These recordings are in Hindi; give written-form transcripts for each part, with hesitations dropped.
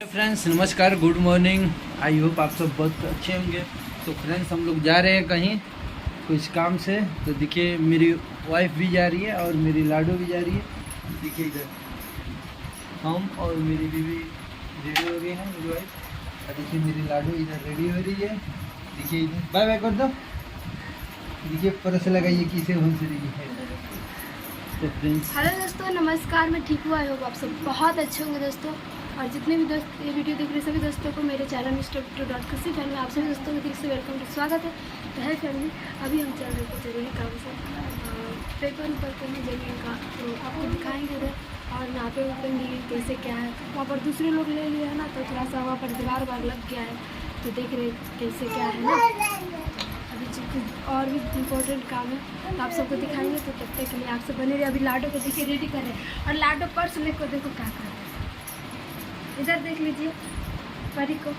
फ्रेंड्स नमस्कार, गुड मॉर्निंग। आई होप आप सब बहुत अच्छे होंगे। तो फ्रेंड्स हम लोग जा रहे हैं कहीं कुछ काम से। तो देखिए मेरी वाइफ भी जा रही है और मेरी लाडो भी जा रही है। देखिए इधर हम और मेरी बीवी रेडी हो गई हैं, मेरी वाइफ। और देखिए मेरी लाडो इधर रेडी हो रही है। देखिए इधर बाय बाय कर दो। देखिए परस लगाइए किसे हंस रही है। तो फ्रेंड्स हेलो दोस्तों, नमस्कार। मैं ठीक हूँ। आई होप आप सब बहुत अच्छे होंगे दोस्तों। और जितने भी दोस्त ये वीडियो देख रहे सभी दोस्तों को मेरे चैनल Mr.Bittu.Khushi फैमिली आप सभी दोस्तों को दिल से वेलकम स्वागत है। तो है फैमिली, अभी हम चल रहे थे जरूरी काम से पेपर ऊपर करने जमीन का, तो आपको दिखाएंगे उधर। और यहाँ पे ऊपर कैसे क्या है, वहाँ पर दूसरे लोग ले लिए है ना, तो थोड़ा सा वहाँ पर दीवार लग गया है, तो देख रहे कैसे क्या है ना। अभी और भी इम्पोर्टेंट काम है तो आप सबको दिखाएंगे। तो तब तक के लिए आप सब बने रहे। अभी लाडो को देखिए रेडी कर रहे हैं, और लाडो पर्स लेकर देखो क्या कर रहे हैं। इधर देख लीजिए, परी को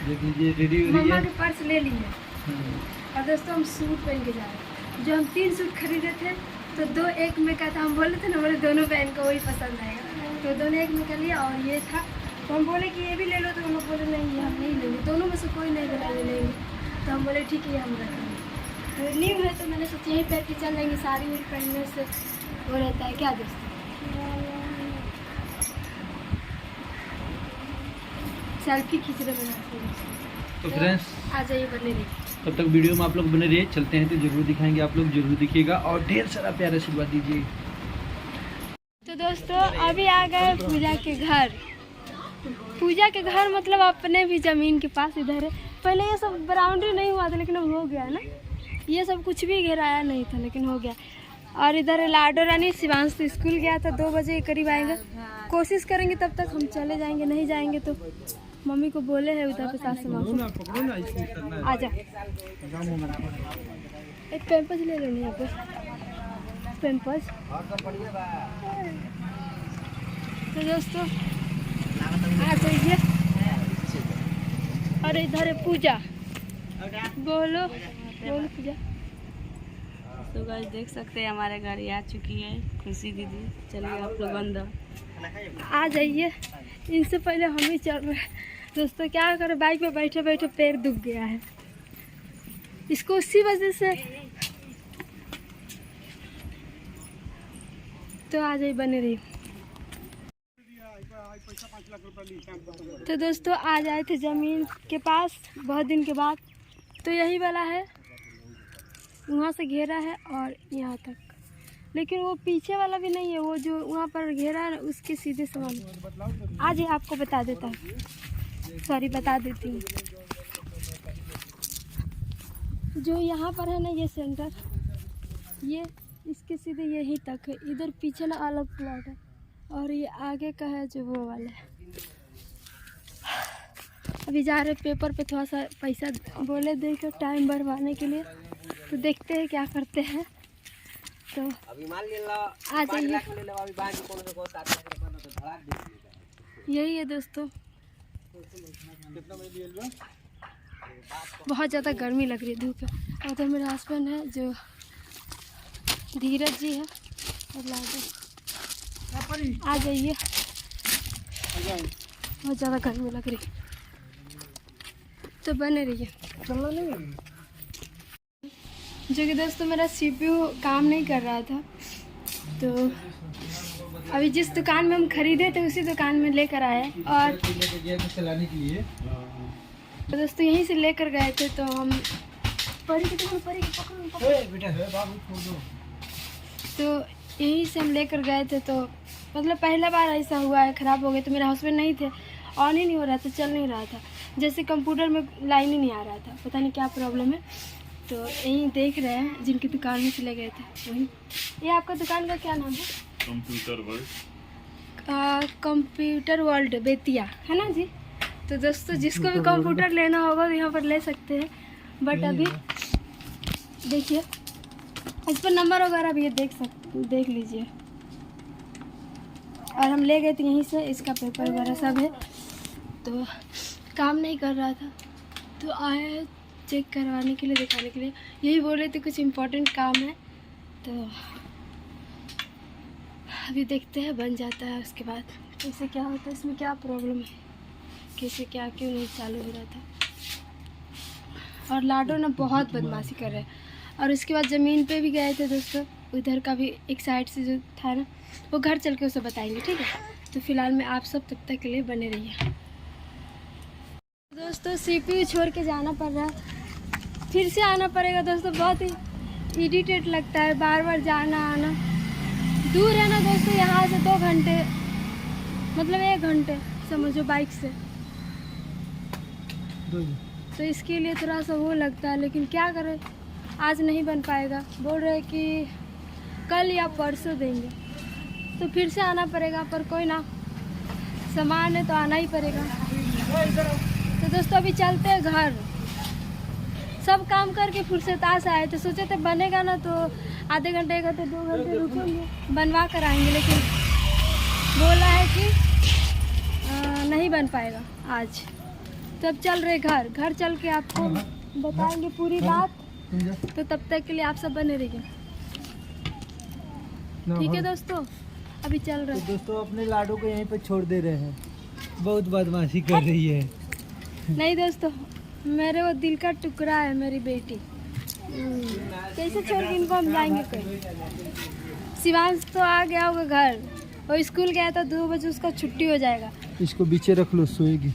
देख लीजिए रेडी हो रही मम्मा है। के पर्स ले लिए। और दोस्तों हम सूट पहन के जा रहे हैं। जो हम 3 सूट खरीदे थे, तो 2 एक में का था। हम बोले थे ना, बोले दोनों बहन को वही पसंद आएगा, तो दोनों एक में का लिया। और ये था तो हम बोले कि ये भी ले लो, तो हम लोग बोले नहीं ये हम नहीं लेंगे, दोनों में से कोई नहीं बोला ये लेंगे। तो हम बोले ठीक है ये हम रखेंगे। तो न्यू है तो मैंने सोचा यही पहन के चल जाएंगे। साड़ी उड़ी पहनने से वो रहता है क्या दोस्तों। सेल्फी खींच रहे बनाते हैं। तो फ्रेंड्स आ जाइए बने रहिए। तब तक वीडियो में आप लोग बने रहिए। चलते हैं तो जरूर दिखाएंगे, आप लोग जरूर दिखिएगा और ढेर सारा प्यार आशीर्वाद दीजिए। तो दोस्तों अभी आ गए पूजा के घर। पूजा के घर मतलब अपने भी ज़मीन के पास इधर है। पहले ये सब बाउंड्री नहीं हुआ था, लेकिन अब हो गया ना। ये सब कुछ भी घेराया नहीं था, लेकिन हो गया। और इधर लाडो रानी शिवांश तो स्कूल गया था, 2 बजे के करीब आएगा। कोशिश करेंगे तब तक हम चले जाएंगे, नहीं जाएंगे तो मम्मी को बोले हैं उधर पे सास माँ आ जा। एक पैम्पर्स ले लेनी है, पैम्पर्स। तो दोस्तों आ जाइए। और इधर है पूजा। बोलो बोलो पूजा। तो गाइस देख सकते हैं हमारे गाड़ी आ चुकी है, खुशी दीदी। चलिए आप लोग अंदर आ जाइए। इनसे पहले हम ही चल रहे हैं दोस्तों। क्या करें, बाइक पे बैठे बैठे पैर दुख गया है इसको, उसी वजह से। तो आ जाइए बने रहिए। तो दोस्तों आज आए थे ज़मीन के पास बहुत दिन के बाद। तो यही वाला है, वहाँ से घेरा है और यहाँ तक। लेकिन वो पीछे वाला भी नहीं है, वो जो वहाँ पर घेरा है उसके सीधे समान। आज ही आपको बता देता हूँ, सॉरी बता देती हूँ। जो यहाँ पर है ना ये सेंटर, ये इसके सीधे यहीं तक है। इधर पीछे ना अलग प्लॉट है, और ये आगे का है जो वो वाला है। अभी जा रहे पेपर पे, थोड़ा सा पैसा बोले देकर टाइम बढ़वाने के लिए। तो देखते हैं क्या करते हैं। तो आ जाइए। यही है दोस्तों, बहुत ज़्यादा गर्मी लग रही है, धूप है। और उधर मेरे हस्बैंड है जो धीरज जी है, और लाडो। आ जाइए, बहुत ज़्यादा गर्मी लग रही है, तो बने रहिए। जो कि दोस्तों मेरा CPU काम नहीं कर रहा था, तो अभी जिस दुकान में हम खरीदे थे उसी दुकान में लेकर आए। और चलाने के लिए तो दोस्तों यहीं से लेकर गए थे। तो हम परी के तो यहीं से हम लेकर गए थे। तो मतलब पहला बार ऐसा हुआ है, ख़राब हो गए। तो मेरे हस्बैंड नहीं थे, ऑन ही नहीं हो रहा था, चल नहीं रहा था, जैसे कंप्यूटर में लाइन ही नहीं आ रहा था, पता नहीं क्या प्रॉब्लम है। तो यहीं देख रहे हैं जिनकी दुकान में चले गए थे वहीं। ये आपका दुकान का क्या नाम है? Computer world. Computer world Bettiah है ना जी। तो दोस्तों जिसको भी कंप्यूटर लेना होगा तो यहाँ पर ले सकते हैं। बट अभी देखिए इस पर नंबर वगैरह भी देख लीजिए। और हम ले गए थे यहीं से, इसका पेपर वगैरह सब है। तो काम नहीं कर रहा था, तो आए चेक करवाने के लिए, दिखाने के लिए। यही बोल रहे थे कुछ इम्पोर्टेंट काम है। तो अभी देखते हैं बन जाता है, उसके बाद इससे क्या होता है, इसमें क्या प्रॉब्लम है, कैसे क्या क्यों नहीं चालू हो रहा था। और लाडो ना बहुत बदमाशी कर रहे हैं। और उसके बाद ज़मीन पे भी गए थे दोस्तों, उधर का भी एक साइड से जो था ना, वो घर चल के उसे बताएंगे, ठीक है। तो फिलहाल में आप सब तब तक के लिए बने रहिए। दोस्तों CPU छोड़ के जाना पड़ रहा है, फिर से आना पड़ेगा दोस्तों। बहुत ही इरिटेट लगता है बार बार जाना आना। दूर है ना दोस्तों, यहाँ से 2 घंटे, मतलब 1 घंटे समझो बाइक से, तो इसके लिए थोड़ा सा वो लगता है। लेकिन क्या करें, आज नहीं बन पाएगा। बोल रहे कि कल या परसों देंगे, तो फिर से आना पड़ेगा। पर कोई ना, सामान है तो आना ही पड़ेगा। तो दोस्तों अभी चलते हैं घर। सब काम करके फुर्सत से आए थे, सोचे थे बनेगा ना तो आधे घंटे 1 घंटे 2 घंटे रुकेंगे, बनवा कर आएंगे। लेकिन बोला है कि नहीं बन पाएगा आज। तो अब चल रहे घर चल के आपको बताएंगे पूरी बात। तो तब तक के लिए आप सब बने रहिए, ठीक है दोस्तों। अभी चल रहे हैं। तो दोस्तों अपने लाडो को यहीं पे छोड़ दे रहे हैं, बहुत बदमाशी कर रही है। नहीं दोस्तों, मेरे वो दिल का टुकड़ा है, मेरी बेटी। कैसे छोड़ के इनको हम जाएंगे कहीं। शिवांश तो आ गया होगा घर, वो स्कूल गया था, 2 बजे उसका छुट्टी हो जाएगा। इसको पीछे रख लो, सोएगी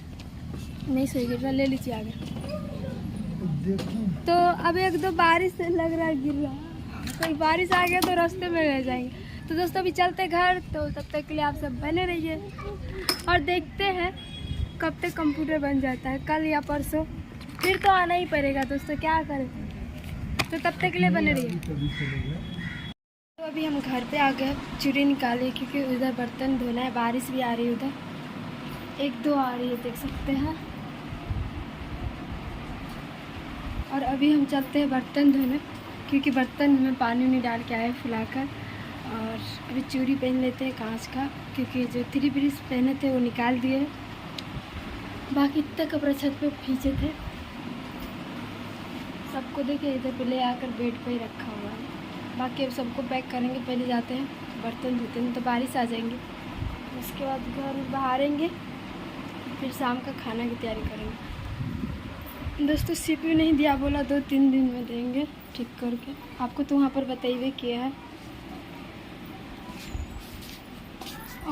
नहीं सोएगी, तो ले लीजिए आगे। तो अब 1-2 बारिश लग रहा है गिर रहा, कोई बारिश आ गया तो रास्ते में रह जाएंगे। तो दोस्तों अभी चलते घर। तो तब तक के लिए आप सब बने रहिए और देखते हैं कब तक कंप्यूटर बन जाता है, कल या परसों। फिर तो आना ही पड़ेगा दोस्तों, क्या करें। तो तब तक के लिए बने रहिए। तो अभी हम घर पे आ गए, चूड़ी निकाली क्योंकि उधर बर्तन धोना है। बारिश भी आ रही है, उधर 1-2 आ रही है, देख सकते हैं। और अभी हम चलते हैं बर्तन धोने, क्योंकि बर्तन में पानी नहीं डाल के आए फुलाकर। और अभी चूड़ी पहन लेते हैं कांच का, क्योंकि जो 3 पीस पहने थे वो निकाल दिए। बाकी इतना कपड़ा छत पे खींचे थे, सबको देखे इधर पे ले आकर बेड पे ही रखा हुआ है। बाकी अब सबको पैक करेंगे, पहले जाते हैं बर्तन धोते हैं, तो बारिश आ जाएंगी। उसके बाद घर बहारेंगे, फिर शाम का खाना की तैयारी करेंगे। दोस्तों CPU नहीं दिया, बोला 2-3 दिन में देंगे ठीक करके। आपको तो वहाँ पर बताइए किया है।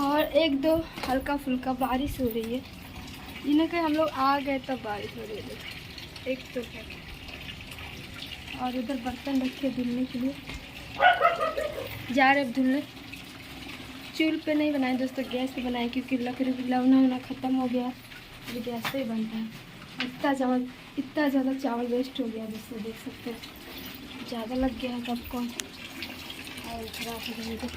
और 1-2 हल्का फुल्का बारिश हो रही है। इन्हें कहीं हम लोग आ गए तब बारिश हो रही है, एक तो है। और उधर बर्तन रखे धुलने के लिए, जा रहे धुलने। चूल्हे पे नहीं बनाए दोस्तों, गैस पे बनाए, क्योंकि लकड़ी लवना ख़त्म हो गया, ये गैस पे ही बनता है। इतना ज़्यादा चावल वेस्ट हो गया दोस्तों, देख सकते हैं। ज़्यादा लग गया है सबको और खराब हो जाएगा।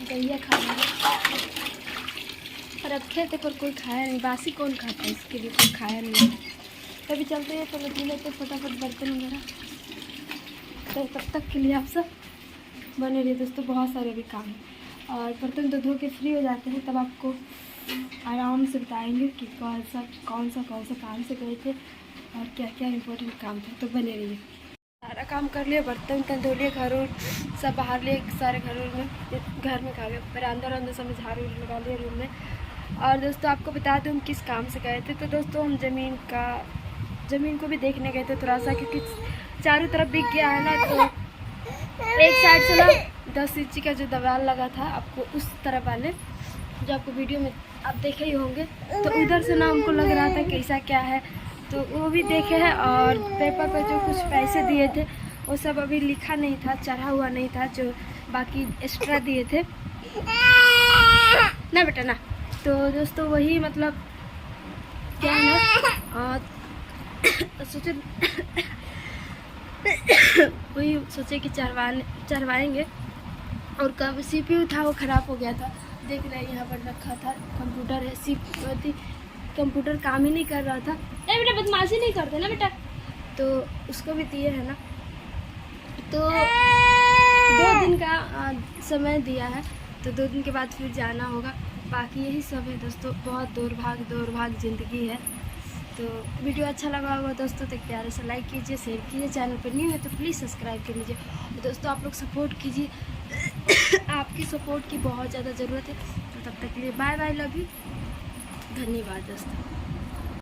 गैया खा लिया, रखे थे पर कोई खाया नहीं। बासी कौन खाता है, इसके लिए कोई खाया नहीं। तभी चलते हैं, तो धो लेते फटाफट बर्तन वगैरह। तो तब तक के लिए आप सब बने रहिए दोस्तों, बहुत सारे भी काम है। और बर्तन तो धो के फ्री हो जाते हैं, तब आपको आराम से बताएंगे कि कौन सा काम से गए थे और क्या क्या इम्पोर्टेंट काम था। तो बने रहिए। सारा काम कर लिया, बर्तन धो लिए, घर सब बाहर लिए, सारे घर में खा गए, बरामदा सब झाड़ू लगा लिए रूम में। और दोस्तों आपको बता दूँ हम किस काम से गए थे। तो दोस्तों हम ज़मीन को भी देखने गए थे थोड़ा सा, क्योंकि चारों तरफ बिक गया है ना। तो एक साइड से ना 10 इंची का जो दीवार लगा था, आपको उस तरफ वाले जो आपको वीडियो में आप देखे ही होंगे, तो उधर से ना हमको लग रहा था कैसा क्या है, तो वो भी देखे हैं। और पेपर पर जो कुछ पैसे दिए थे वो सब अभी लिखा नहीं था, चढ़ा हुआ नहीं था, जो बाकी एक्स्ट्रा दिए थे ना बेटा ना। तो दोस्तों वही मतलब क्या है ना, सोचे वही सोचे कि चढ़वाएंगे। और कब CPU था वो ख़राब हो गया था, देख रहे हैं यहाँ पर रखा था। कंप्यूटर है, कंप्यूटर काम ही नहीं कर रहा था। नहीं बेटा बदमाशी नहीं करते ना बेटा, तो उसको भी दिए है ना। तो 2 दिन का समय दिया है, तो 2 दिन के बाद फिर जाना होगा। बाकी यही सब है दोस्तों, बहुत दौड़ भाग ज़िंदगी है। तो वीडियो अच्छा लगा होगा दोस्तों तो प्यारे से लाइक कीजिए, शेयर कीजिए, चैनल पर न्यू है तो प्लीज़ सब्सक्राइब कर लीजिए। तो दोस्तों आप लोग सपोर्ट कीजिए आपकी सपोर्ट की बहुत ज़्यादा ज़रूरत है। तो तब तक के लिए बाय बाय, लव यू, धन्यवाद दोस्तों।